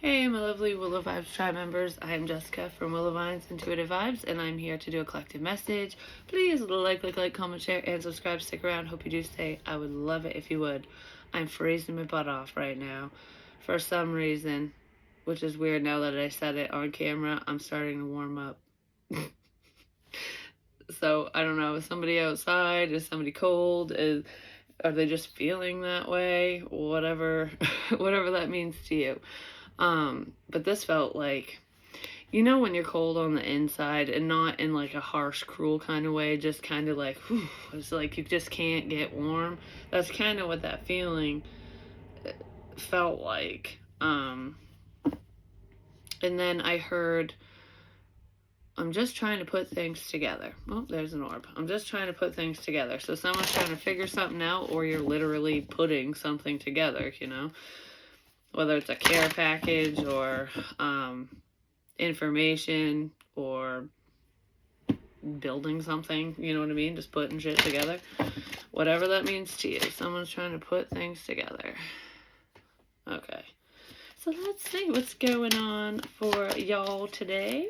Hey, my lovely Willow Vibes tribe members. I am Jessica from Willow Vines Intuitive Vibes, and I'm here to do a collective message. Please like, comment, share, and subscribe. Stick around. Hope you do stay. I would love it if you would. I'm freezing my butt off right now. For some reason, which is weird now that I said it on camera, I'm starting to warm up. So, I don't know. Is somebody outside? Is somebody cold? Are they just feeling that way? Whatever, whatever that means to you. But this felt like, when you're cold on the inside and not in like a harsh, cruel kind of way, just kind of like, whew, it's like you just can't get warm. That's kind of what that feeling felt like. And then I heard, I'm just trying to put things together. Oh, there's an orb. I'm just trying to put things together. So someone's trying to figure something out, or you're literally putting something together, whether it's a care package or information or building something, you know what I mean? Just putting shit together. Whatever that means to you. Someone's trying to put things together. Okay. So let's see what's going on for y'all today.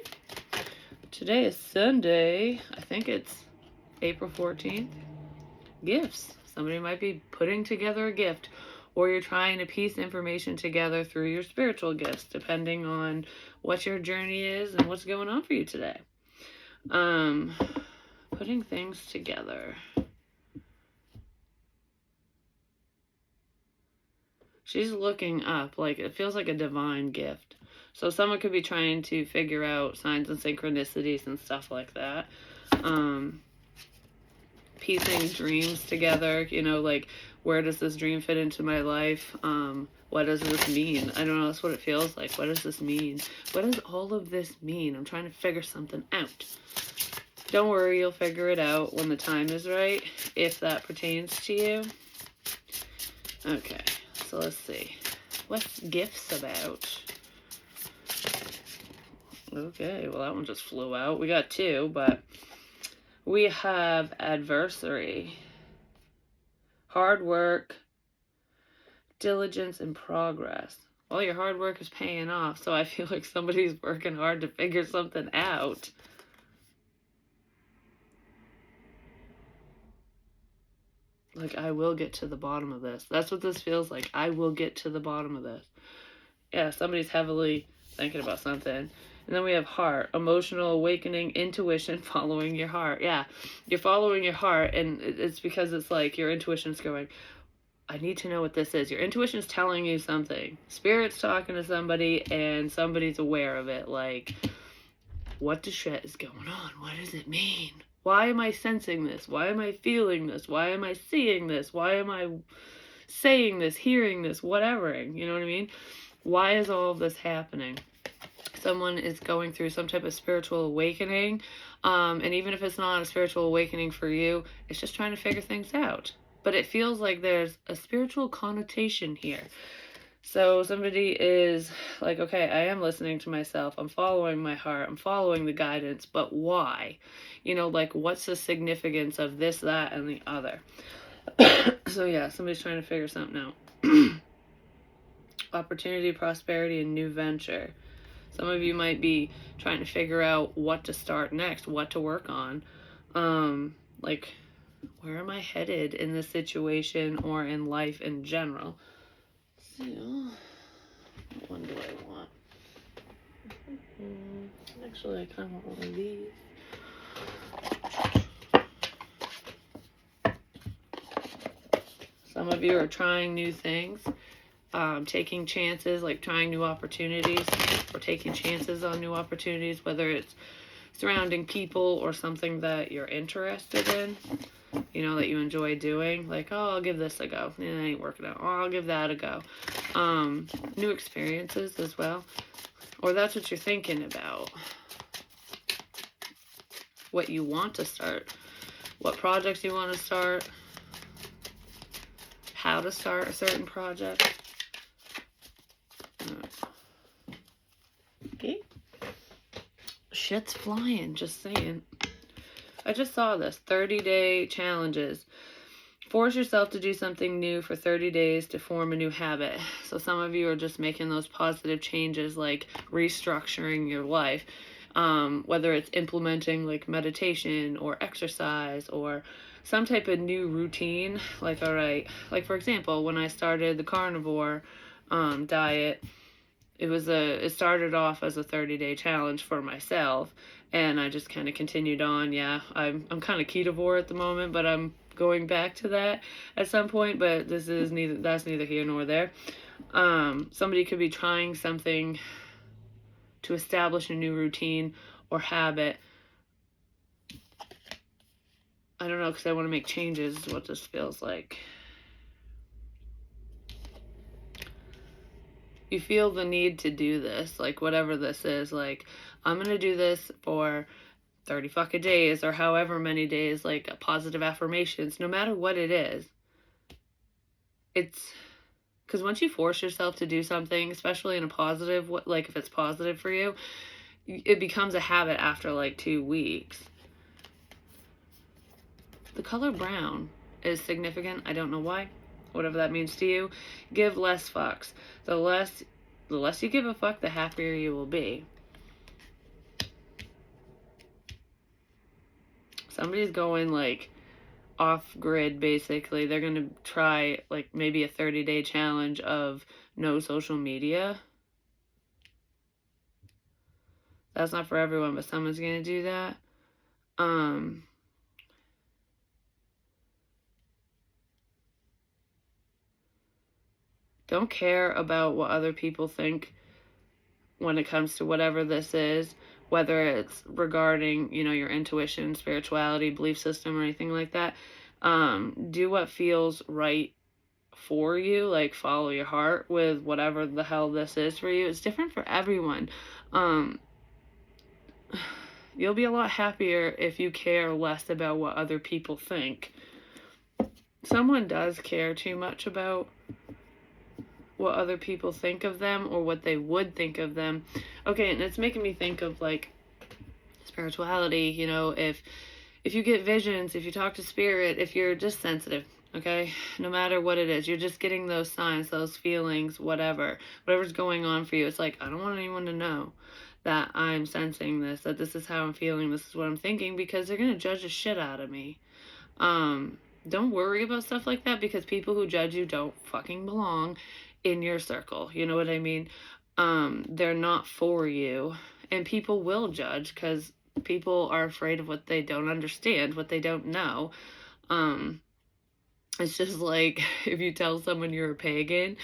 Today is Sunday. I think it's April 14th. Gifts. Somebody might be putting together a gift, or you're trying to piece information together through your spiritual gifts, depending on what your journey is and what's going on for you today. Putting things together. She's looking up, like it feels like a divine gift. So someone could be trying to figure out signs and synchronicities and stuff like that. Piecing dreams together, like, where does this dream fit into my life? What does this mean? I don't know, that's what it feels like. What does this mean? What does all of this mean? I'm trying to figure something out. Don't worry, you'll figure it out when the time is right, if that pertains to you. Okay, so let's see. What's gifts about? Okay, well, that one just flew out. We got two, but we have adversary, hard work, diligence, and progress. Well, your hard work is paying off, so I feel like somebody's working hard to figure something out. Like, I will get to the bottom of this. That's what this feels like. I will get to the bottom of this. Yeah, somebody's heavily thinking about something. And then we have heart, emotional awakening, intuition, following your heart. Yeah, you're following your heart, and it's because it's like your intuition's going, I need to know what this is. Your intuition's telling you something. Spirit's talking to somebody, and somebody's aware of it. Like, what the shit is going on? What does it mean? Why am I sensing this? Why am I feeling this? Why am I seeing this? Why am I saying this, hearing this, whatevering? You know what I mean? Why is all of this happening? Someone is going through some type of spiritual awakening. And even if it's not a spiritual awakening for you, it's just trying to figure things out. But it feels like there's a spiritual connotation here. So somebody is like, okay, I am listening to myself. I'm following my heart. I'm following the guidance. But why? Like, what's the significance of this, that, and the other? So yeah, somebody's trying to figure something out. Opportunity, prosperity, and new venture. Some of you might be trying to figure out what to start next, what to work on. Like, where am I headed in this situation or in life in general? So, what one do I want? Actually, I kind of want one of these. Some of you are trying new things, taking chances, like trying new opportunities, or taking chances on new opportunities, whether it's surrounding people or something that you're interested in, that you enjoy doing. Like, oh, I'll give this a go. It ain't working out. Oh, I'll give that a go. New experiences as well. Or that's what you're thinking about. What you want to start. What projects you want to start. How to start a certain project. Okay. Shit's flying, just saying. I just saw this. 30-day challenges. Force yourself to do something new for 30 days to form a new habit. So some of you are just making those positive changes, like restructuring your life, whether it's implementing like meditation or exercise or some type of new routine. Like, all right, like for example, when I started the carnivore diet, it started off as a 30-day challenge for myself, and I just kind of continued on. Yeah, I'm kind of ketovore at the moment, but I'm going back to that at some point, but that's neither here nor there. Somebody could be trying something to establish a new routine or habit. I don't know, because I want to make changes is what this feels like. You feel the need to do this, like whatever this is, like I'm gonna do this for 30 fucking days or however many days, like positive affirmations, no matter what it is. It's because once you force yourself to do something, especially in a positive, like if it's positive for you, it becomes a habit after like 2 weeks. The color brown is significant. I don't know why. Whatever that means to you. Give less fucks. The less you give a fuck, the happier you will be. Somebody's going like off grid, basically. They're going to try like maybe a 30-day challenge of no social media. That's not for everyone, but someone's going to do that. Don't care about what other people think when it comes to whatever this is, whether it's regarding, your intuition, spirituality, belief system, or anything like that. Do what feels right for you, like follow your heart with whatever the hell this is for you. It's different for everyone. You'll be a lot happier if you care less about what other people think. Someone does care too much about what other people think of them or what they would think of them. Okay, and it's making me think of like spirituality, if you get visions, if you talk to spirit, if you're just sensitive, okay, no matter what it is, you're just getting those signs, those feelings, whatever's going on for you. It's like, I don't want anyone to know that I'm sensing this, that this is how I'm feeling, this is what I'm thinking, because they're going to judge the shit out of me. Don't worry about stuff like that, because people who judge you don't fucking belong in your circle. You know what I mean? They're not for you. And people will judge because people are afraid of what they don't understand, what they don't know. It's just like if you tell someone you're a pagan,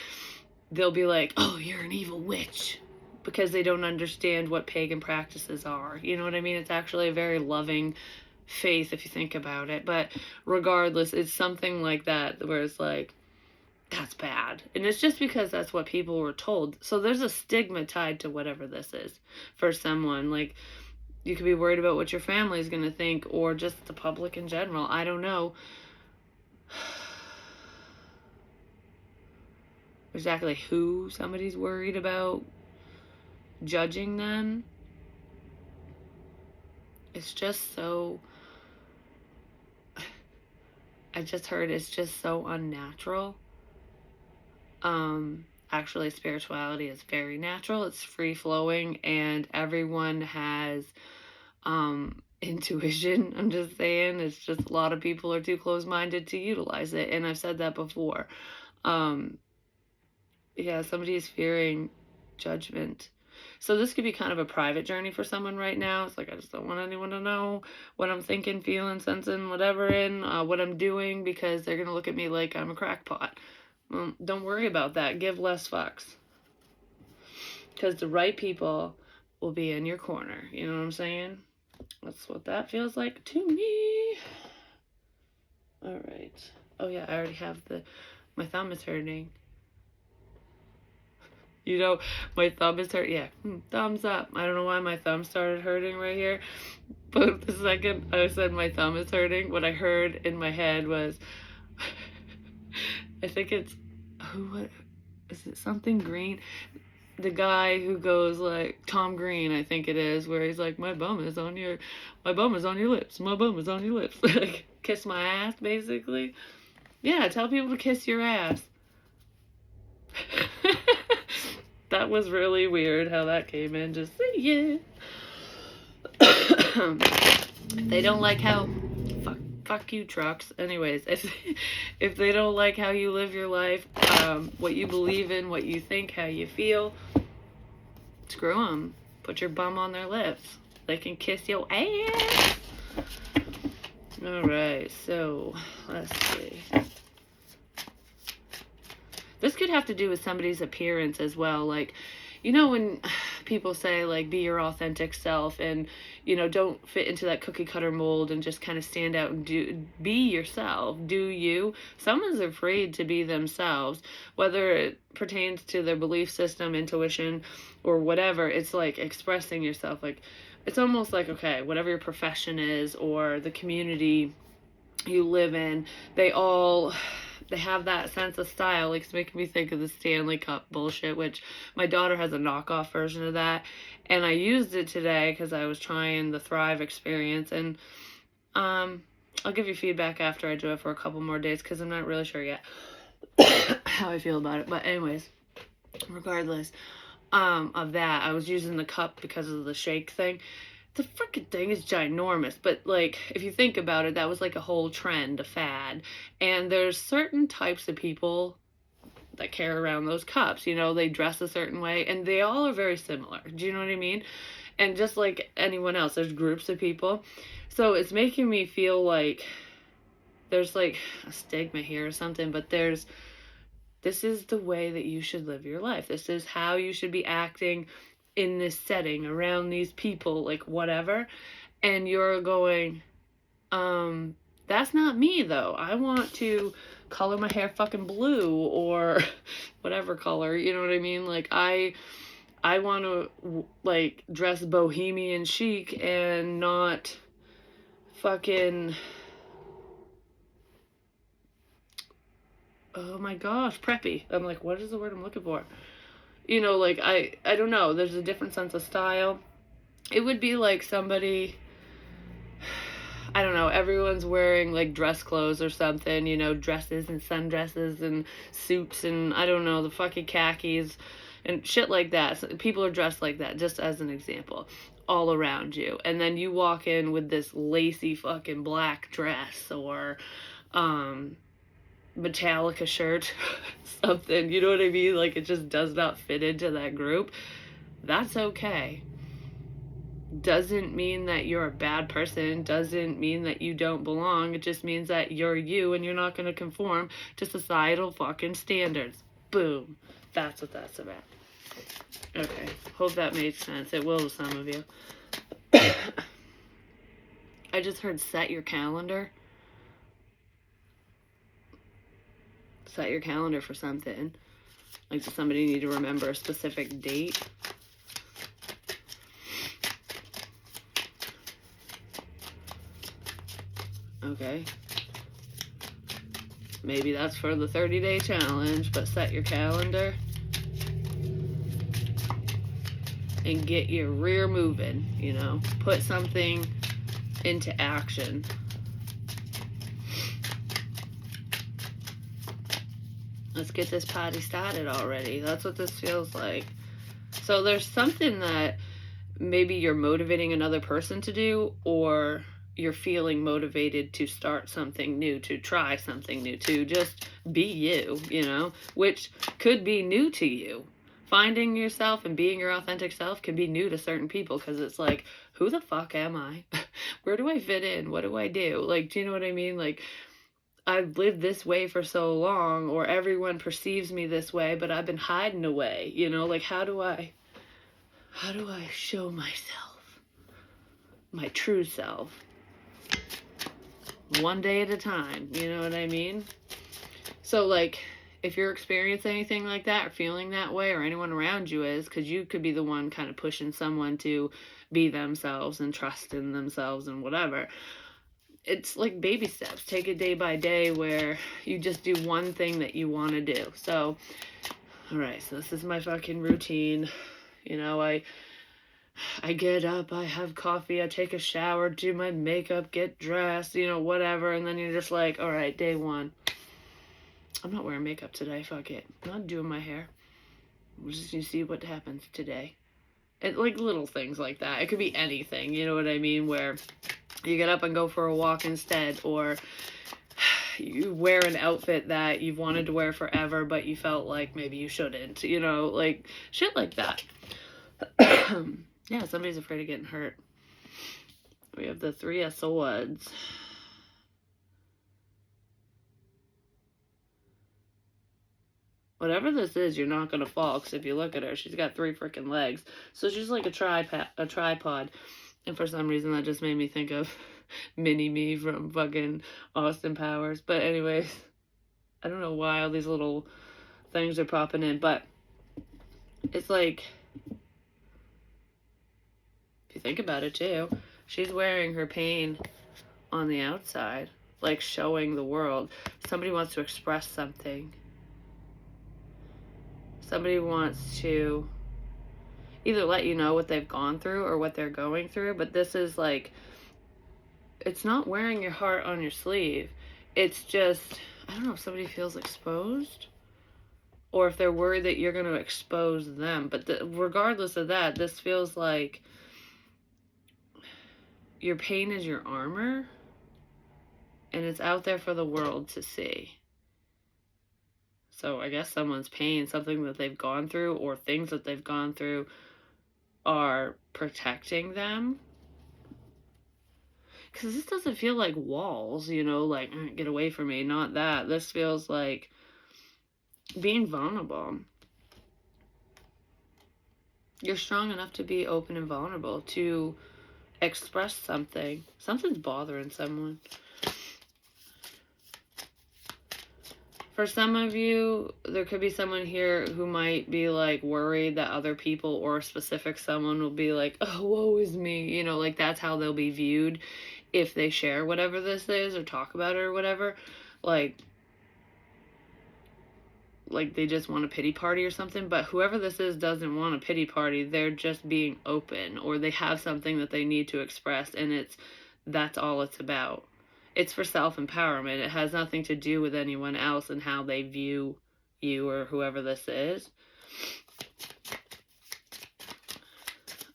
they'll be like, oh, you're an evil witch, because they don't understand what pagan practices are. You know what I mean? It's actually a very loving faith if you think about it. But regardless, it's something like that where it's like, that's bad. And it's just because that's what people were told. So there's a stigma tied to whatever this is for someone. Like, you could be worried about what your family is going to think, or just the public in general. I don't know exactly who somebody's worried about judging them. It's just so, I just heard it's just so unnatural. Actually, spirituality is very natural. It's free flowing, and everyone has intuition. I'm just saying, it's just a lot of people are too close-minded to utilize it, and I've said that before. Yeah, somebody is fearing judgment. So this could be kind of a private journey for someone right now. It's like, I just don't want anyone to know what I'm thinking, feeling, sensing, whatever, what I'm doing, because they're going to look at me like I'm a crackpot. Don't worry about that. Give less fucks. Because the right people will be in your corner. You know what I'm saying? That's what that feels like to me. All right. Oh, yeah, I already have my thumb is hurting. My thumb is hurting. Yeah, thumbs up. I don't know why my thumb started hurting right here. But the second I said my thumb is hurting, what I heard in my head was... I think it's, what is it, something Green? The guy who goes like, Tom Green, I think it is, where he's like, my bum is on your lips, my bum is on your lips. Like, kiss my ass, basically. Yeah, tell people to kiss your ass. That was really weird how that came in. Just yeah. They don't like how fuck you trucks. Anyways, if they don't like how you live your life, what you believe in, what you think, how you feel, screw them. Put your bum on their lips. They can kiss your ass. Alright, so let's see. This could have to do with somebody's appearance as well. Like, you know, when people say, like, be your authentic self and, you know, don't fit into that cookie cutter mold and just kind of stand out and be yourself, do you. Someone's afraid to be themselves, whether it pertains to their belief system, intuition, or whatever. It's like expressing yourself. Like, it's almost like, okay, whatever your profession is or the community you live in, they have that sense of style. Like, it's making me think of the Stanley Cup bullshit, which my daughter has a knockoff version of that, and I used it today because I was trying the Thrive experience, and I'll give you feedback after I do it for a couple more days because I'm not really sure yet how I feel about it. But anyways, regardless of that, I was using the cup because of the shake thing. The freaking thing is ginormous, but like, if you think about it, that was like a whole trend, a fad, and there's certain types of people that carry around those cups, you know, they dress a certain way, and they all are very similar, do you know what I mean? And just like anyone else, there's groups of people, so it's making me feel like there's like a stigma here or something, but this is the way that you should live your life, this is how you should be acting in this setting around these people, like whatever, and you're going, that's not me though. I want to color my hair fucking blue or whatever color, you know what I mean? Like I want to like dress bohemian chic and not fucking, oh my gosh, preppy. I'm like, what is the word I'm looking for? You know, like, I don't know, there's a different sense of style. It would be like somebody, I don't know, everyone's wearing, like, dress clothes or something, you know, dresses and sundresses and suits and, I don't know, the fucking khakis and shit like that. So people are dressed like that, just as an example, all around you. And then you walk in with this lacy fucking black dress or, Metallica shirt, something, you know what I mean? Like, it just does not fit into that group. That's okay. Doesn't mean that you're a bad person, doesn't mean that you don't belong. It just means that you're you and you're not going to conform to societal fucking standards. Boom. That's what that's about. Okay, hope that made sense. It will to some of you. I just heard set your calendar. Set your calendar for something. Like, does somebody need to remember a specific date? Okay. Maybe that's for the 30-day challenge, but set your calendar and get your rear moving, you know? Put something into action. Let's get this party started already. That's what this feels like. So there's something that maybe you're motivating another person to do, or you're feeling motivated to start something new, to try something new, to just be you, you know, which could be new to you. Finding yourself and being your authentic self can be new to certain people because it's like, who the fuck am I? Where do I fit in? What do I do? Like, do you know what I mean? Like, I've lived this way for so long, or everyone perceives me this way, but I've been hiding away, you know, like, how do I show myself, my true self, one day at a time, you know what I mean? So, like, if you're experiencing anything like that or feeling that way, or anyone around you is, because you could be the one kind of pushing someone to be themselves and trust in themselves and whatever. It's like baby steps. Take it day by day where you just do one thing that you want to do. So, all right, so this is my fucking routine. You know, I get up, I have coffee, I take a shower, do my makeup, get dressed, you know, whatever. And then you're just like, all right, day one. I'm not wearing makeup today, fuck it. I'm not doing my hair. We're just gonna see what happens today. And like little things like that. It could be anything, you know what I mean? Where you get up and go for a walk instead, or you wear an outfit that you've wanted to wear forever, but you felt like maybe you shouldn't, you know, like shit like that. Yeah, somebody's afraid of getting hurt. We have the Three of Swords. Whatever this is, you're not going to fall, because if you look at her, she's got 3 freaking legs. So she's like a tripod. And for some reason, that just made me think of Mini-Me from fucking Austin Powers. But anyways, I don't know why all these little things are popping in, but it's like, if you think about it too, she's wearing her pain on the outside, like showing the world. Somebody wants to express something. Somebody wants to either let you know what they've gone through or what they're going through, but this is like, it's not wearing your heart on your sleeve. It's just, I don't know if somebody feels exposed or if they're worried that you're going to expose them. But regardless of that, this feels like your pain is your armor and it's out there for the world to see. So I guess someone's pain, something that they've gone through or things that they've gone through are protecting them. Because this doesn't feel like walls, you know, like, get away from me, not that. This feels like being vulnerable. You're strong enough to be open and vulnerable, to express something. Something's bothering someone. For some of you, there could be someone here who might be like worried that other people or a specific someone will be like, oh, woe is me. You know, like that's how they'll be viewed if they share whatever this is or talk about it or whatever. Like they just want a pity party or something. But whoever this is doesn't want a pity party. They're just being open, or they have something that they need to express, and that's all it's about. It's for self-empowerment. It has nothing to do with anyone else and how they view you or whoever this is.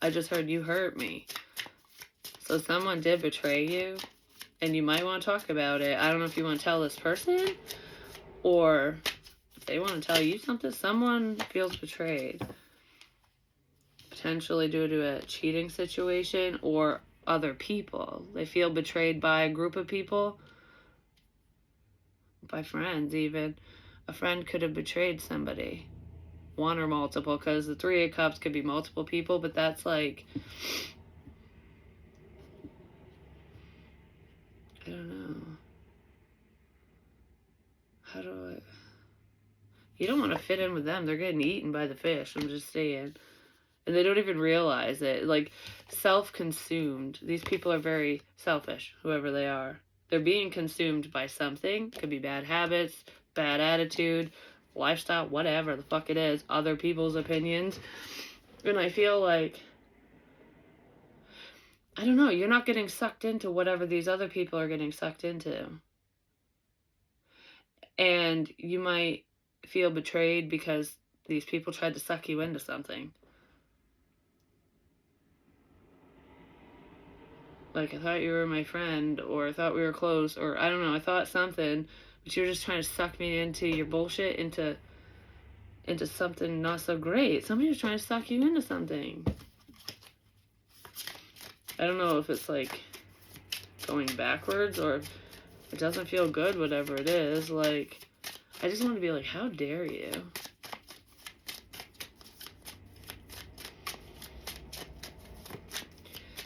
I just heard you hurt me. So someone did betray you, and you might want to talk about it. I don't know if you want to tell this person, or if they want to tell you something. Someone feels betrayed. Potentially due to a cheating situation or other people. They feel betrayed by a group of people, by friends even. A friend could have betrayed somebody, one or multiple, because the Three of Cups could be multiple people, but that's like, I don't know. How do I... You don't want to fit in with them. They're getting eaten by the fish, I'm just saying. And they don't even realize it. Like, self-consumed. These people are very selfish, whoever they are. They're being consumed by something. Could be bad habits, bad attitude, lifestyle, whatever the fuck it is. Other people's opinions. And I feel like, I don't know, you're not getting sucked into whatever these other people are getting sucked into. And you might feel betrayed because these people tried to suck you into something. Like, I thought you were my friend, or I thought we were close, or I don't know, I thought something, but you were just trying to suck me into your bullshit, into something not so great. Somebody was trying to suck you into something. I don't know if it's like going backwards, or if it doesn't feel good, whatever it is. Like, I just want to be like, how dare you?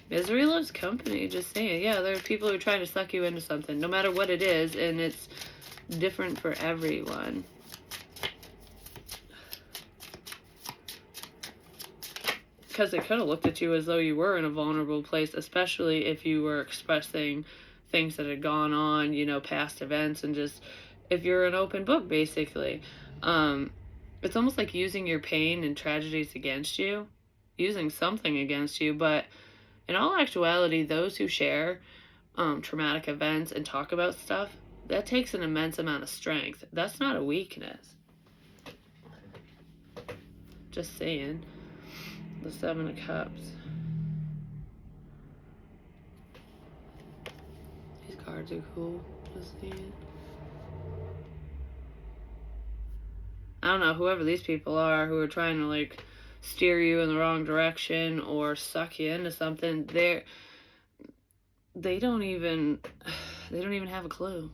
Misery loves company, just saying. Yeah, there are people who are trying to suck you into something, no matter what it is, and it's different for everyone. Because they could have looked at you as though you were in a vulnerable place, especially if you were expressing things that had gone on, you know, past events, and just, if you're an open book, basically. It's almost like using your pain and tragedies against you, using something against you, but in all actuality, those who share traumatic events and talk about stuff, that takes an immense amount of strength. That's not a weakness. Just saying. The Seven of Cups. These cards are cool. Just saying. I don't know, whoever these people are who are trying to like steer you in the wrong direction or suck you into something, they don't even have a clue.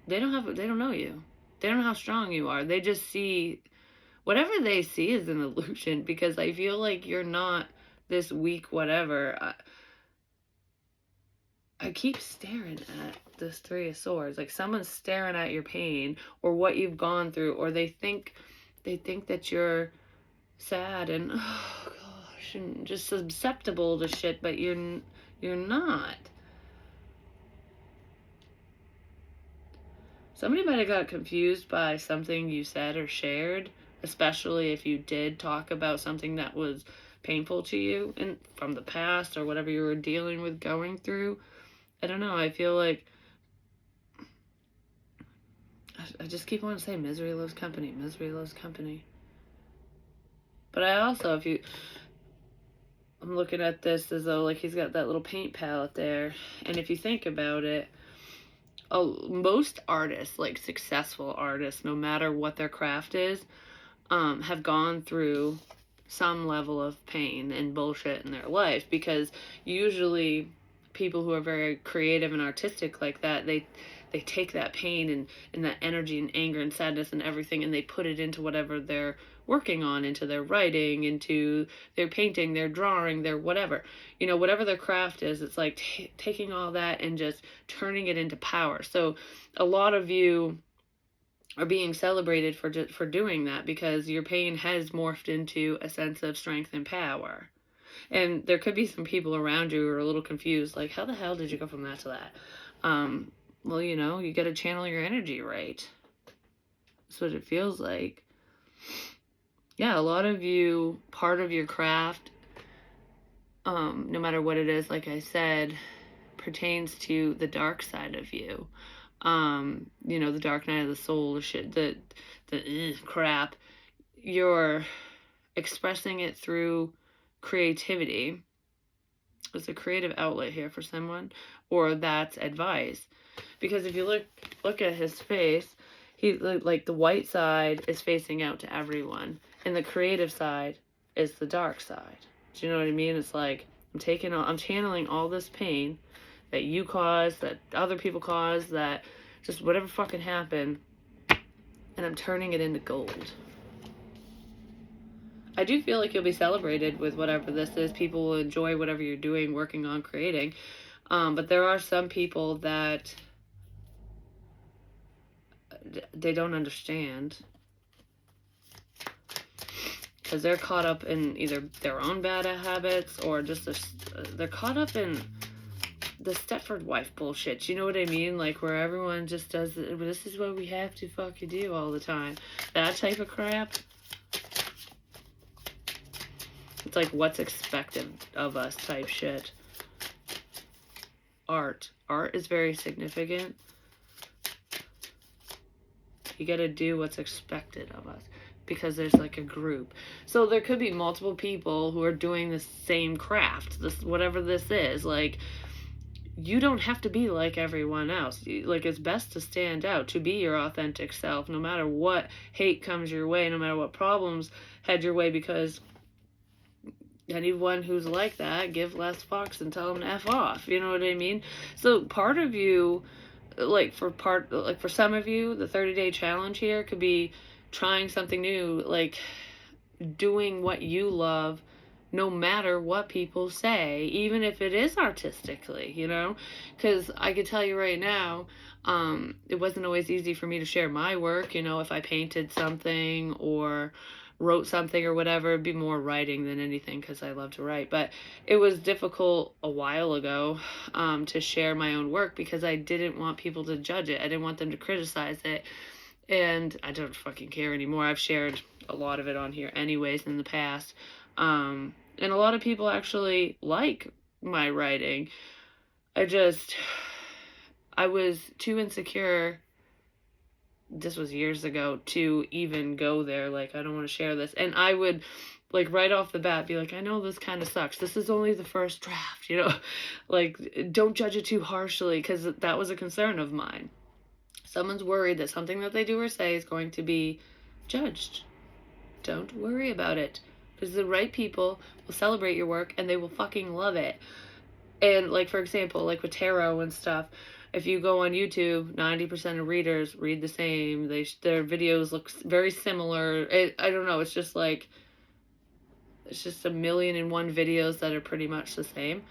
They don't know you. They don't know how strong you are. They just see whatever they see is an illusion, because I feel like you're not this weak whatever. I keep staring at this Three of Swords. Like someone's staring at your pain or what you've gone through, or they think that you're sad and oh gosh, and just susceptible to shit, but you're not. Somebody might have got confused by something you said or shared, especially if you did talk about something that was painful to you and from the past or whatever you were dealing with, going through. I don't know, I feel like I just keep wanting to say misery loves company, misery loves company. But I also, I'm looking at this as though like he's got that little paint palette there, and if you think about it, most artists, like successful artists, no matter what their craft is, have gone through some level of pain and bullshit in their life, because usually people who are very creative and artistic like that, they take that pain and that energy and anger and sadness and everything, and they put it into whatever they're working on, into their writing, into their painting, their drawing, their whatever. You know, whatever their craft is, it's like taking all that and just turning it into power. So a lot of you are being celebrated for doing that, because your pain has morphed into a sense of strength and power. And there could be some people around you who are a little confused, like, how the hell did you go from that to that? Well, you know, you got to channel your energy right. That's what it feels like. Yeah, a lot of you, part of your craft, no matter what it is, like I said, pertains to the dark side of you. You know, the dark night of the soul, the shit, the crap. You're expressing it through creativity. It's a creative outlet here for someone, or that's advice. Because if you look at his face, he like the white side is facing out to everyone, and the creative side is the dark side. Do you know what I mean? It's like I'm channeling all this pain that you caused, that other people caused, that just whatever fucking happened, and I'm turning it into gold. I do feel like you'll be celebrated with whatever this is. People will enjoy whatever you're doing, working on, creating. But there are some people that they don't understand, because they're caught up in either their own bad habits or just they're caught up in the Stepford wife bullshit. You know what I mean? Like where everyone just does this is what we have to fucking do all the time. That type of crap. It's like what's expected of us type shit. Art is very significant. You gotta do what's expected of us, because there's like a group. So there could be multiple people who are doing the same craft, this whatever this is. Like, you don't have to be like everyone else. Like, it's best to stand out, to be your authentic self, no matter what hate comes your way, no matter what problems head your way, because anyone who's like that, give less fucks and tell them to F off. You know what I mean? So part of you, like for some of you, the 30-day challenge here could be trying something new, like doing what you love, no matter what people say, even if it is artistically, you know? Because I could tell you right now, it wasn't always easy for me to share my work. You know, if I painted something or wrote something or whatever, it'd be more writing than anything, because I love to write. But it was difficult a while ago to share my own work, because I didn't want people to judge it. I didn't want them to criticize it. And I don't fucking care anymore. I've shared a lot of it on here anyways in the past. And a lot of people actually like my writing. I was too insecure, this was years ago, to even go there. Like, I don't want to share this. And I would, like, right off the bat be like, I know this kind of sucks. This is only the first draft, you know? Like, don't judge it too harshly, because that was a concern of mine. Someone's worried that something that they do or say is going to be judged. Don't worry about it, because the right people will celebrate your work and they will fucking love it. And, like, for example, like with tarot and stuff, if you go on YouTube, 90% of readers read the same. Their videos look very similar. I don't know. It's just like, it's just 1,000,001 videos that are pretty much the same.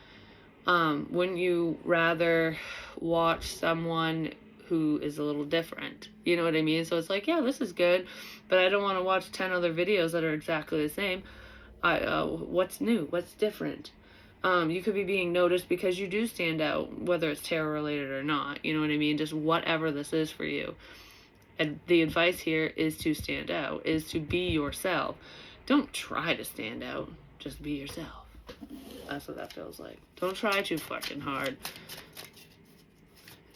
Wouldn't you rather watch someone who is a little different? You know what I mean? So it's like, yeah, this is good, but I don't want to watch 10 other videos that are exactly the same. What's new? What's different? You could be being noticed because you do stand out, whether it's tarot related or not. You know what I mean? Just whatever this is for you. And the advice here is to stand out, is to be yourself. Don't try to stand out. Just be yourself. That's what that feels like. Don't try too fucking hard.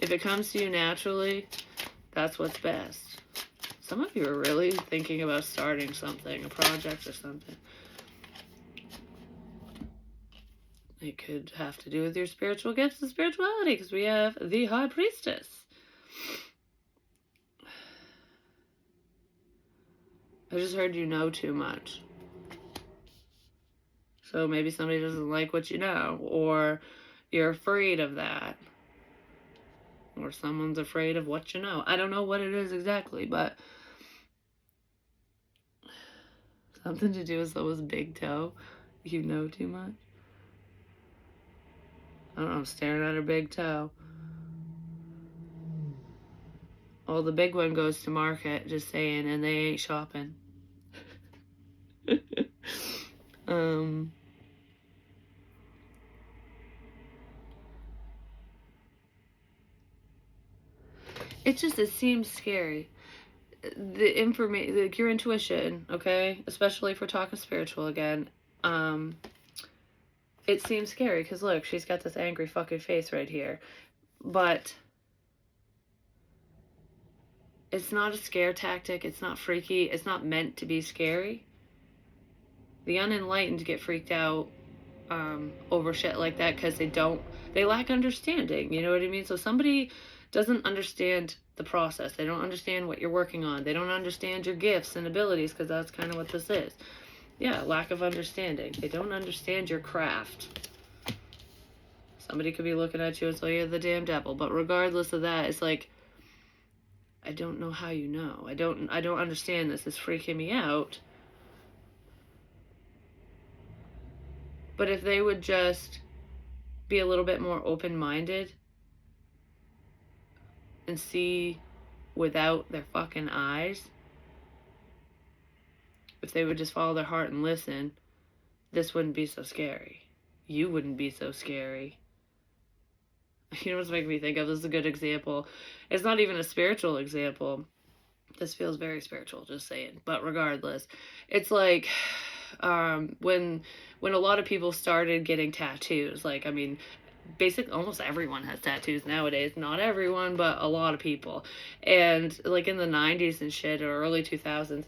If it comes to you naturally, that's what's best. Some of you are really thinking about starting something, a project or something. It could have to do with your spiritual gifts and spirituality, because we have the High Priestess. I just heard you know too much. So maybe somebody doesn't like what you know, or you're afraid of that. Or someone's afraid of what you know. I don't know what it is exactly, but something to do with someone's big toe. You know too much. I don't know, I'm staring at her big toe. Oh, the big one goes to market, just saying, and they ain't shopping. It seems scary. The information, like your intuition, okay, especially if we're talking spiritual again, it seems scary, because look, she's got this angry fucking face right here. But it's not a scare tactic. It's not freaky. It's not meant to be scary. The unenlightened get freaked out over shit like that because they lack understanding. You know what I mean? So somebody doesn't understand the process. They don't understand what you're working on. They don't understand your gifts and abilities, because that's kind of what this is. Yeah, lack of understanding. They don't understand your craft. Somebody could be looking at you and say, you're the damn devil. But regardless of that, it's like, I don't know how you know. I don't understand this. It's freaking me out. But if they would just be a little bit more open-minded and see without their fucking eyes, if they would just follow their heart and listen, this wouldn't be so scary. You wouldn't be so scary. You know what's making me think of? This is a good example. It's not even a spiritual example. This feels very spiritual, just saying. But regardless, it's like when a lot of people started getting tattoos. Like, I mean, basically almost everyone has tattoos nowadays. Not everyone, but a lot of people. And like in the 90s and shit, or early 2000s,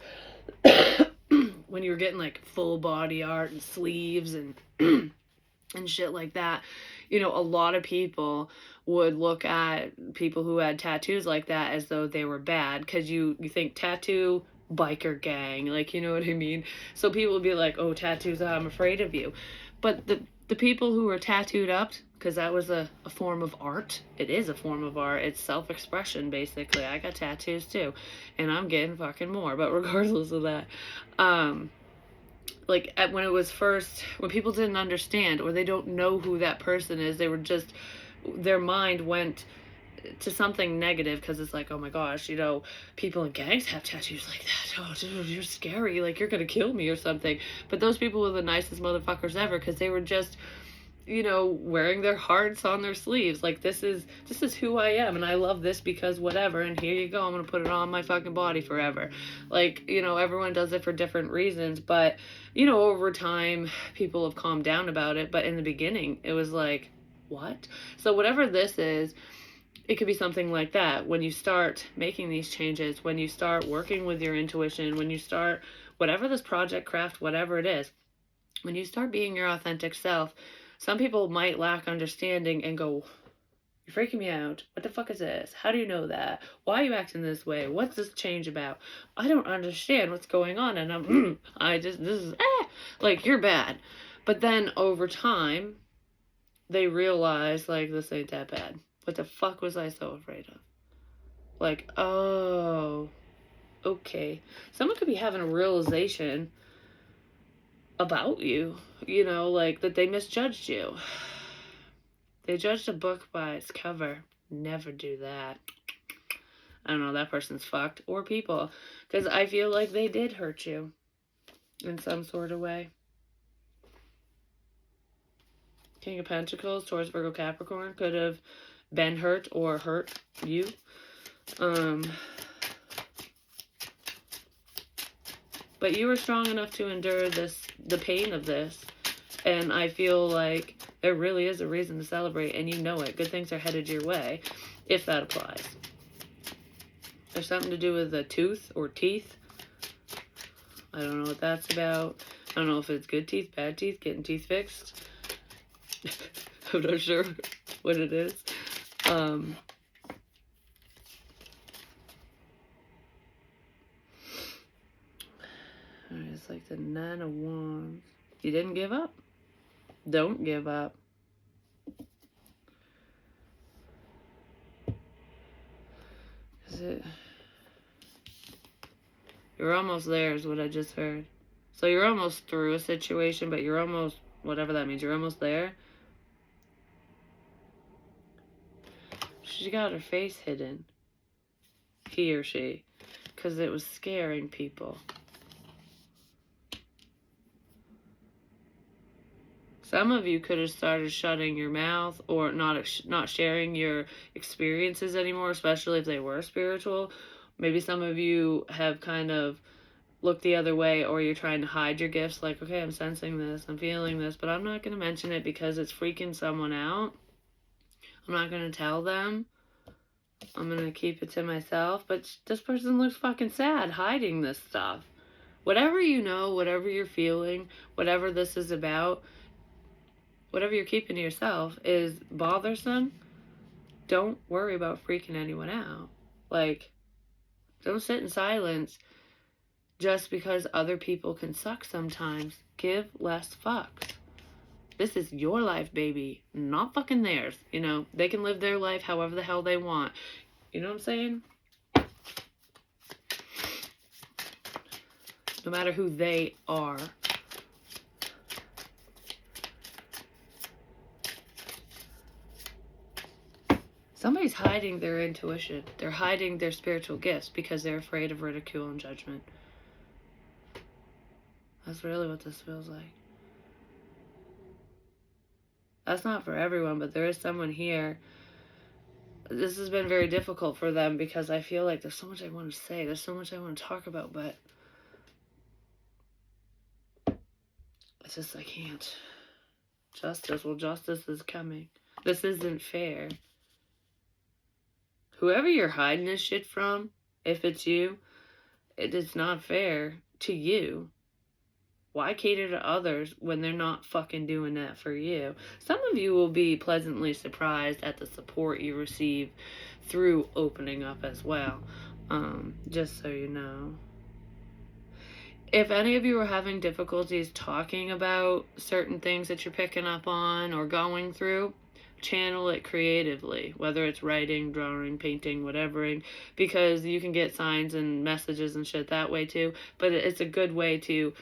when you were getting like full body art and sleeves and and shit like that, you know, a lot of people would look at people who had tattoos like that as though they were bad, because you think tattoo, biker gang, like, you know what I mean? So people would be like, oh, tattoos, I'm afraid of you. But the people who were tattooed up, because that was a form of art. It is a form of art. It's self-expression, basically. I got tattoos too, and I'm getting fucking more. But regardless of that, like when it was first, when people didn't understand, or they don't know who that person is, they were just, their mind went to something negative, because it's like, oh my gosh, you know, people in gangs have tattoos like that. Oh, dude, you're scary, like you're gonna kill me or something. But those people were the nicest motherfuckers ever, because they were just, you know, wearing their hearts on their sleeves. Like, this is who I am, and I love this because whatever, and here you go, I'm gonna put it on my fucking body forever. Like, you know, everyone does it for different reasons, but, you know, over time, people have calmed down about it, but in the beginning, it was like, what? So whatever this is, it could be something like that. When you start making these changes, when you start working with your intuition, when you start whatever this project, craft, whatever it is, when you start being your authentic self, some people might lack understanding and go, "You're freaking me out. What the fuck is this? How do you know that? Why are you acting this way? What's this change about? I don't understand what's going on." And this is, like, you're bad. But then over time, they realize, like, this ain't that bad. What the fuck was I so afraid of? Like, oh, okay. Someone could be having a realization about you, like that they misjudged you. They judged a book by its cover. Never do that. I don't know, that person's fucked. Or people. Because I feel like they did hurt you in some sort of way. King of Pentacles, Taurus, Virgo, Capricorn could have been hurt or hurt you. But you were strong enough to endure the pain of this. And I feel like there really is a reason to celebrate, and you know it. Good things are headed your way, if that applies. There's something to do with a tooth or teeth. I don't know what that's about. I don't know if it's good teeth, bad teeth, getting teeth fixed. I'm not sure what it is. It's like the Nine of Wands. You didn't give up. Don't give up. You're almost there is what I just heard. So you're almost through a situation, but you're almost, whatever that means, you're almost there. She got her face hidden. He or she. Because it was scaring people. Some of you could have started shutting your mouth or not sharing your experiences anymore, especially if they were spiritual. Maybe some of you have kind of looked the other way, or you're trying to hide your gifts. Like, okay, I'm sensing this, I'm feeling this, but I'm not going to mention it because it's freaking someone out. I'm not going to tell them. I'm going to keep it to myself. But this person looks fucking sad hiding this stuff. Whatever you know, whatever you're feeling, whatever this is about, whatever you're keeping to yourself is bothersome. Don't worry about freaking anyone out. Like, don't sit in silence just because other people can suck sometimes. Give less fucks. This is your life, baby, not fucking theirs. They can live their life however the hell they want. You know what I'm saying? No matter who they are. Somebody's hiding their intuition. They're hiding their spiritual gifts because they're afraid of ridicule and judgment. That's really what this feels like. That's not for everyone, but there is someone here. This has been very difficult for them because I feel like there's so much I want to say. There's so much I want to talk about, but it's just I can't. Justice. Well, justice is coming. This isn't fair. Whoever you're hiding this shit from, if it's you, it is not fair to you. Why cater to others when they're not fucking doing that for you? Some of you will be pleasantly surprised at the support you receive through opening up as well. Just so you know. If any of you are having difficulties talking about certain things that you're picking up on or going through, channel it creatively, whether it's writing, drawing, painting, whatevering, because you can get signs and messages and shit that way too. But it's a good way to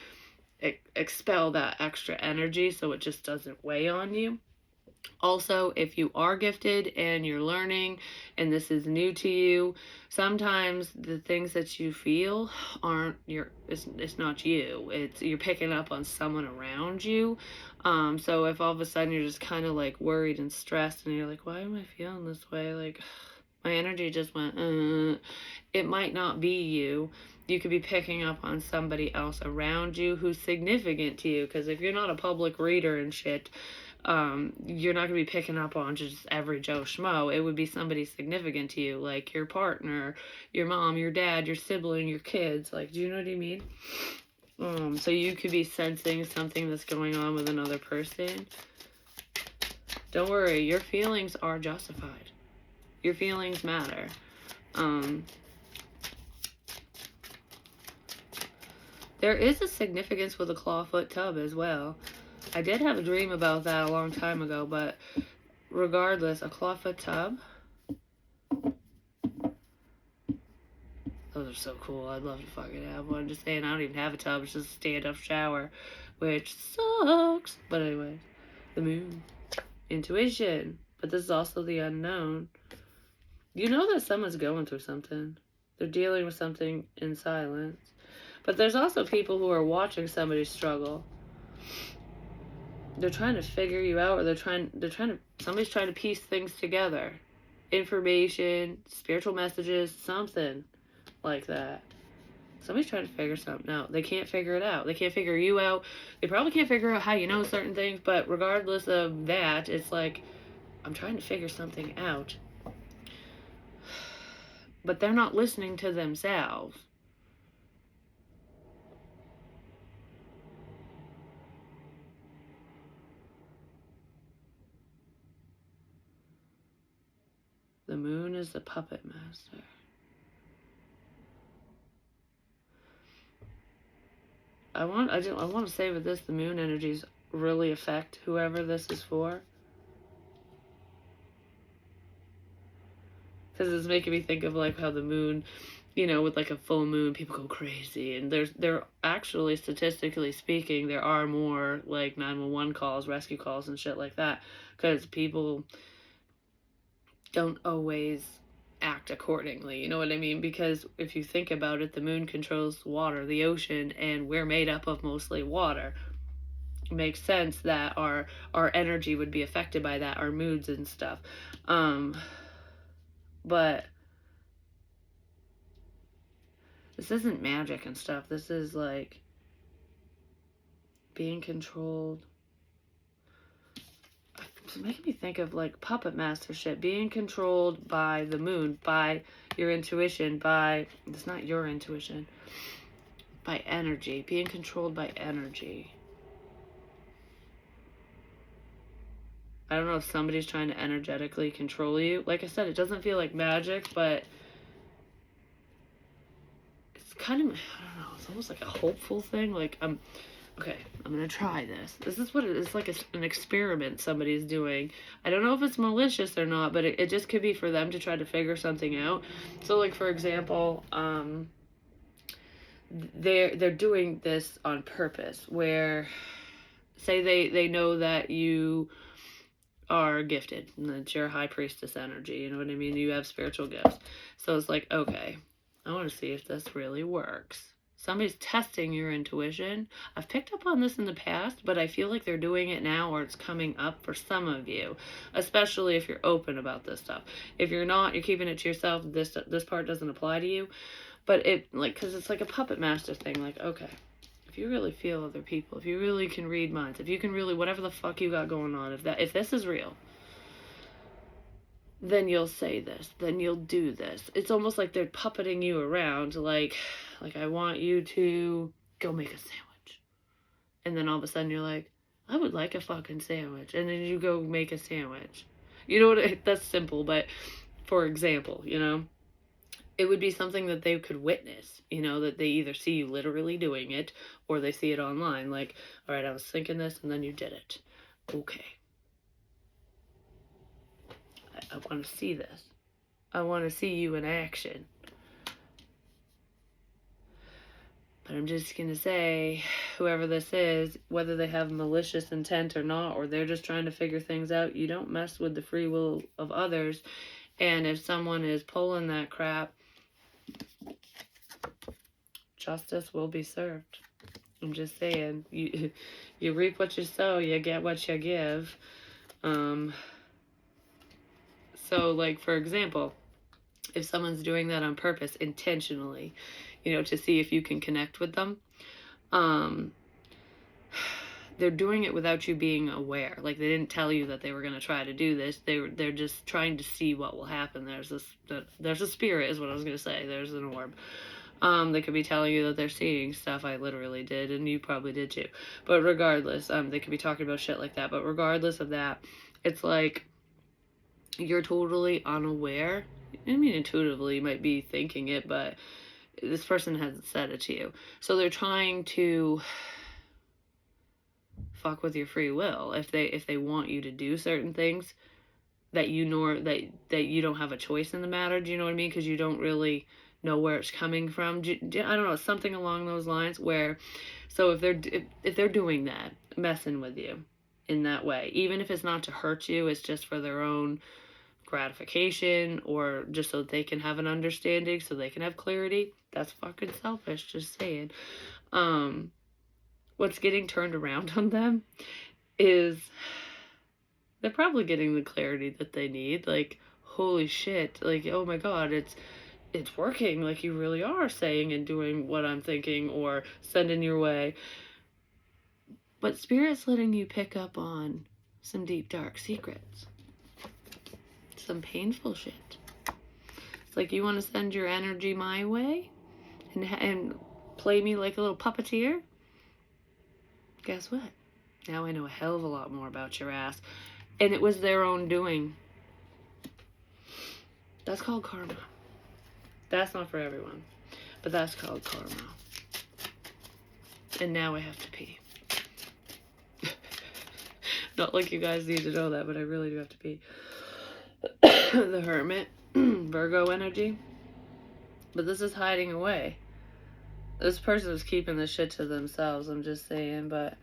expel that extra energy so it just doesn't weigh on you. Also, if you are gifted and you're learning and this is new to you, sometimes the things that you feel aren't it's not you. You're picking up on someone around you. So if all of a sudden you're just kind of like worried and stressed and you're like, why am I feeling this way? Like, my energy just went, it might not be you. You could be picking up on somebody else around you who's significant to you. Because if you're not a public reader and shit, You're not going to be picking up on just every Joe Schmo. It would be somebody significant to you, like your partner, your mom, your dad, your sibling, your kids. Like, do you know what I mean? So you could be sensing something that's going on with another person. Don't worry, your feelings are justified. Your feelings matter. There is a significance with a clawfoot tub as well. I did have a dream about that a long time ago, but regardless, a clawfoot tub, those are so cool. I'd love to fucking have one. Just saying, I don't even have a tub. It's just a stand-up shower, which sucks. But anyway, the moon. Intuition. But this is also the unknown. You know that someone's going through something. They're dealing with something in silence. But there's also people who are watching somebody struggle. They're trying to figure you out, or somebody's trying to piece things together. Information, spiritual messages, something like that. Somebody's trying to figure something out. They can't figure it out. They can't figure you out. They probably can't figure out how you know certain things, but regardless of that, it's like, I'm trying to figure something out. But they're not listening to themselves. The moon is the puppet master. I want to say with this, the moon energies really affect whoever this is for. Because it's making me think of like how the moon, you know, with like a full moon, people go crazy. And there actually, statistically speaking, there are more like 911 calls, rescue calls and shit like that. Because people don't always act accordingly, you know what I mean? Because if you think about it, the moon controls water, the ocean, and we're made up of mostly water. It makes sense that our energy would be affected by that, our moods and stuff. But this isn't magic and stuff. This is like being controlled. It's making me think of like puppet master shit, being controlled by the moon, by your intuition, by, it's not your intuition, by energy, being controlled by energy. I don't know if somebody's trying to energetically control you. Like I said, it doesn't feel like magic, but it's kind of, I don't know, it's almost like a hopeful thing. Like, okay, I'm going to try this. This is what it is, like an experiment somebody's doing. I don't know if it's malicious or not, but it just could be for them to try to figure something out. So, like, for example, they're doing this on purpose, where, say they know that you are gifted, and that you're high priestess energy, you know what I mean? You have spiritual gifts. So it's like, okay, I want to see if this really works. Somebody's testing your intuition. I've picked up on this in the past, but I feel like they're doing it now, or it's coming up for some of you, especially if you're open about this stuff. If you're not, you're keeping it to yourself, this part doesn't apply to you. But it, like, because it's like a puppet master thing, like, okay, if you really feel other people, if you really can read minds, if you can really, whatever the fuck you got going on, if this is real, then you'll say this, then you'll do this. It's almost like they're puppeting you around, like I want you to go make a sandwich. And then all of a sudden you're like, I would like a fucking sandwich. And then you go make a sandwich. You know what, that's simple, but for example, you know, it would be something that they could witness, you know, that they either see you literally doing it, or they see it online, like, all right, I was thinking this, and then you did it. Okay. I want to see this. I want to see you in action. But I'm just going to say, whoever this is, whether they have malicious intent or not, or they're just trying to figure things out, you don't mess with the free will of others. And if someone is pulling that crap, justice will be served. I'm just saying, you reap what you sow, you get what you give. So, like, for example, if someone's doing that on purpose, intentionally, you know, to see if you can connect with them, they're doing it without you being aware. Like, they didn't tell you that they were going to try to do this. They're just trying to see what will happen. There's a spirit, is what I was going to say. There's an orb. They could be telling you that they're seeing stuff. I literally did, and you probably did too. But regardless, they could be talking about shit like that. But regardless of that, it's like you're totally unaware. I mean, intuitively, you might be thinking it, but this person hasn't said it to you. So they're trying to fuck with your free will. If they want you to do certain things that you know that you don't have a choice in the matter. Do you know what I mean? Because you don't really know where it's coming from. I don't know, something along those lines. Where, so if they're doing that, messing with you in that way, even if it's not to hurt you, it's just for their own gratification, or just so that they can have an understanding, so they can have clarity. That's fucking selfish, just saying. What's getting turned around on them is they're probably getting the clarity that they need. Like, holy shit, like, oh my god, it's working. Like, you really are saying and doing what I'm thinking or sending your way. But Spirit's letting you pick up on some deep, dark secrets. Some painful shit. It's like, you want to send your energy my way and play me like a little puppeteer? Guess what? Now I know a hell of a lot more about your ass. And it was their own doing. That's called karma. That's not for everyone, but that's called karma. And now I have to pee. Not like you guys need to know that, but I really do have to pee. The Hermit, Virgo energy. But this is hiding away. This person is keeping this shit to themselves, I'm just saying. But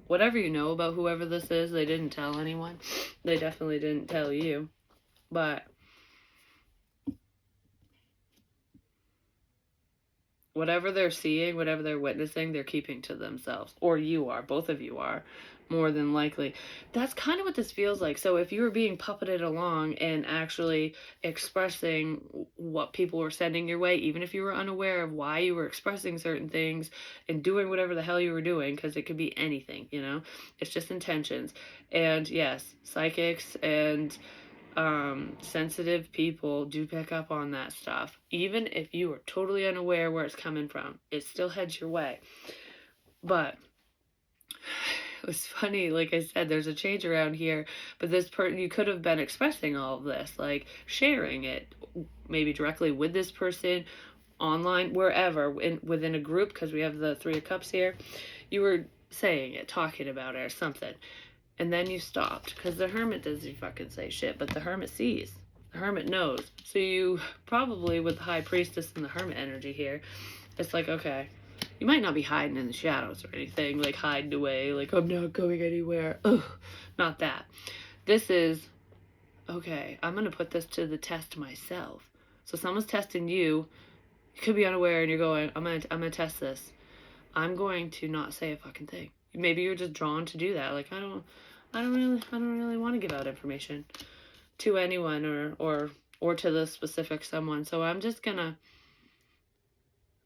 whatever you know about whoever this is, they didn't tell anyone. They definitely didn't tell you. But whatever they're seeing, whatever they're witnessing, they're keeping to themselves. Or you are. Both of you are, more than likely. That's kind of what this feels like. So if you were being puppeted along and actually expressing what people were sending your way, even if you were unaware of why you were expressing certain things and doing whatever the hell you were doing, because it could be anything, you know? It's just intentions. And yes, psychics and sensitive people do pick up on that stuff. Even if you are totally unaware where it's coming from, it still heads your way. But it was funny, like I said, there's a change around here, but this person, you could have been expressing all of this, like sharing it, maybe directly with this person, online, wherever, within a group, because we have the Three of Cups here. You were saying it, talking about it or something. And then you stopped, because the Hermit doesn't fucking say shit, but the Hermit sees. The Hermit knows. So you probably, with the High Priestess and the Hermit energy here, it's like, okay, you might not be hiding in the shadows or anything, like hiding away, like, I'm not going anywhere. Ugh, not that. This is, okay, I'm going to put this to the test myself. So someone's testing you. You could be unaware and you're going, I'm gonna test this. I'm going to not say a fucking thing. Maybe you're just drawn to do that. Like, I don't really want to give out information to anyone or to the specific someone. So I'm just gonna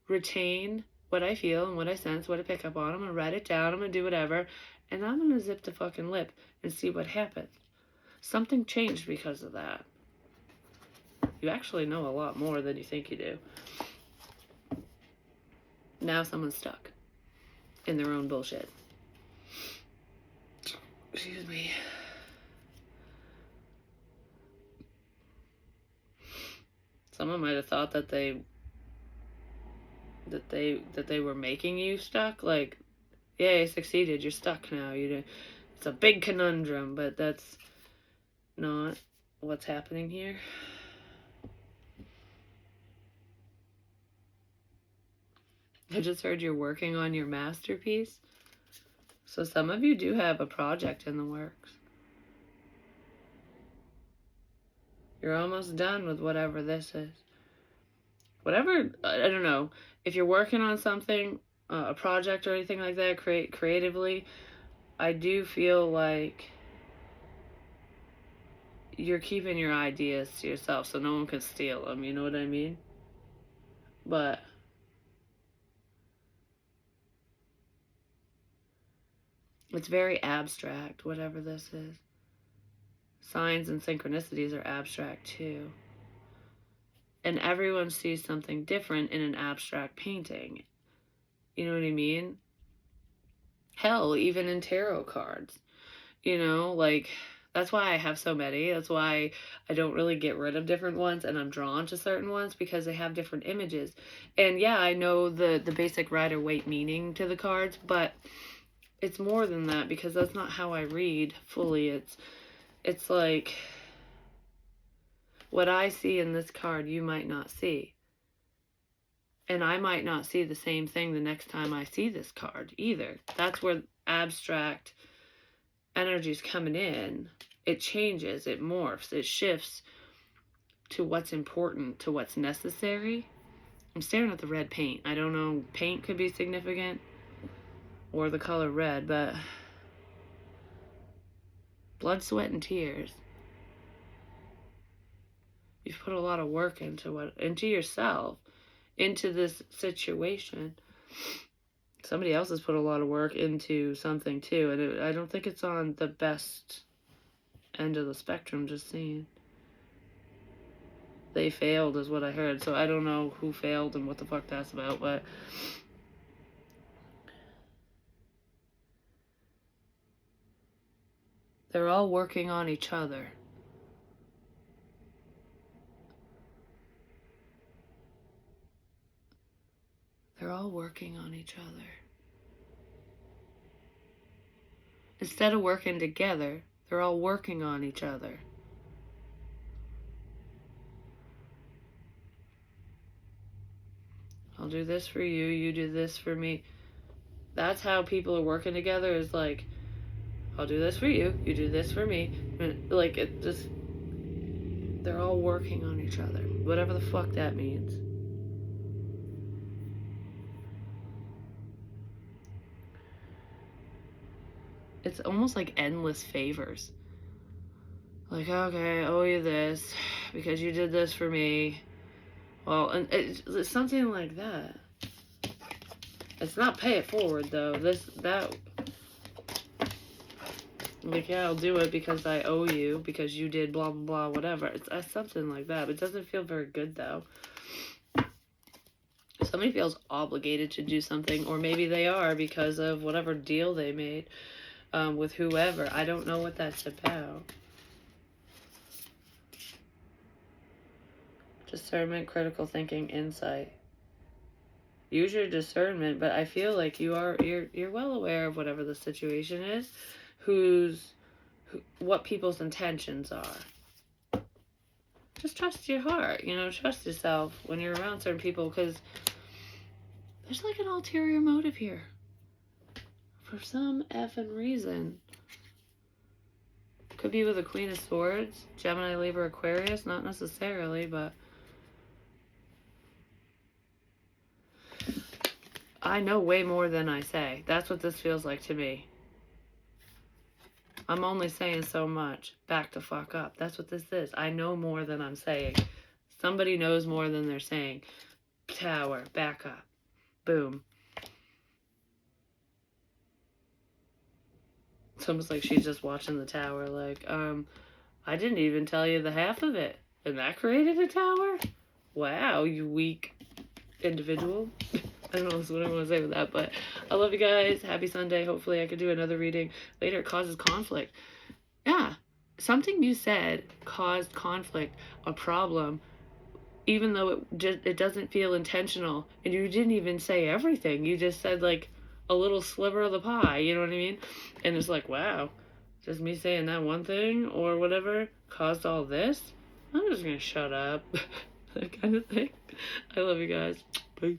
retain what I feel and what I sense, what I pick up on. I'm gonna write it down. I'm gonna do whatever, and I'm gonna zip the fucking lip and see what happens. Something changed because of that. You actually know a lot more than you think you do. Now someone's stuck in their own bullshit. Excuse me. Someone might have thought that they were making you stuck. Like, yeah, you succeeded. You're stuck now. It's a big conundrum, but that's not what's happening here. I just heard you're working on your masterpiece. So some of you do have a project in the works. You're almost done with whatever this is. Whatever, I don't know. If you're working on something, a project or anything like that, creatively, I do feel like you're keeping your ideas to yourself so no one can steal them. You know what I mean? But It's very abstract, whatever this is. Signs and synchronicities are abstract too. And everyone sees something different in an abstract painting. You know what I mean? Hell, even in tarot cards. You know, like, that's why I have so many. That's why I don't really get rid of different ones, and I'm drawn to certain ones because they have different images. And yeah, I know the basic Rider-Waite meaning to the cards, but it's more than that because that's not how I read fully. It's like, what I see in this card, you might not see. And I might not see the same thing the next time I see this card either. That's where abstract energy's coming in. It changes, it morphs, it shifts to what's important, to what's necessary. I'm staring at the red paint. I don't know, paint could be significant, or the color red, but blood, sweat, and tears. You've put a lot of work into yourself, into this situation. Somebody else has put a lot of work into something too, and I don't think it's on the best end of the spectrum, just saying. They failed is what I heard, so I don't know who failed and what the fuck that's about, but they're all working on each other. They're all working on each other. Instead of working together, they're all working on each other. I'll do this for you, you do this for me. That's how people are working together, is like, I'll do this for you, you do this for me. Like, it just, they're all working on each other. Whatever the fuck that means. It's almost like endless favors. Like, okay, I owe you this because you did this for me. Well, and it's something like that. It's not pay it forward, though. Like, yeah, I'll do it because I owe you, because you did blah, blah, blah, whatever. It's something like that. It doesn't feel very good, though. Somebody feels obligated to do something, or maybe they are because of whatever deal they made with whoever. I don't know what that's about. Discernment, critical thinking, insight. Use your discernment, but I feel like you're well aware of whatever the situation is, what people's intentions are. Just trust your heart, trust yourself when you're around certain people, because there's like an ulterior motive here. For some effing reason. Could be with a Queen of Swords, Gemini, Libra, Aquarius, not necessarily, but I know way more than I say. That's what this feels like to me. I'm only saying so much. Back the fuck up. That's what this is. I know more than I'm saying. Somebody knows more than they're saying. Tower, back up. Boom. It's almost like she's just watching the tower, like, I didn't even tell you the half of it. And that created a tower? Wow, you weak individual. I don't know what I want to say with that, but I love you guys. Happy Sunday. Hopefully I could do another reading later. It causes conflict. Yeah, something you said caused conflict, a problem, even though it doesn't feel intentional. And you didn't even say everything. You just said, like, a little sliver of the pie, you know what I mean? And it's like, wow, just me saying that one thing or whatever caused all this? I'm just gonna shut up. That kind of thing. I love you guys. Bye.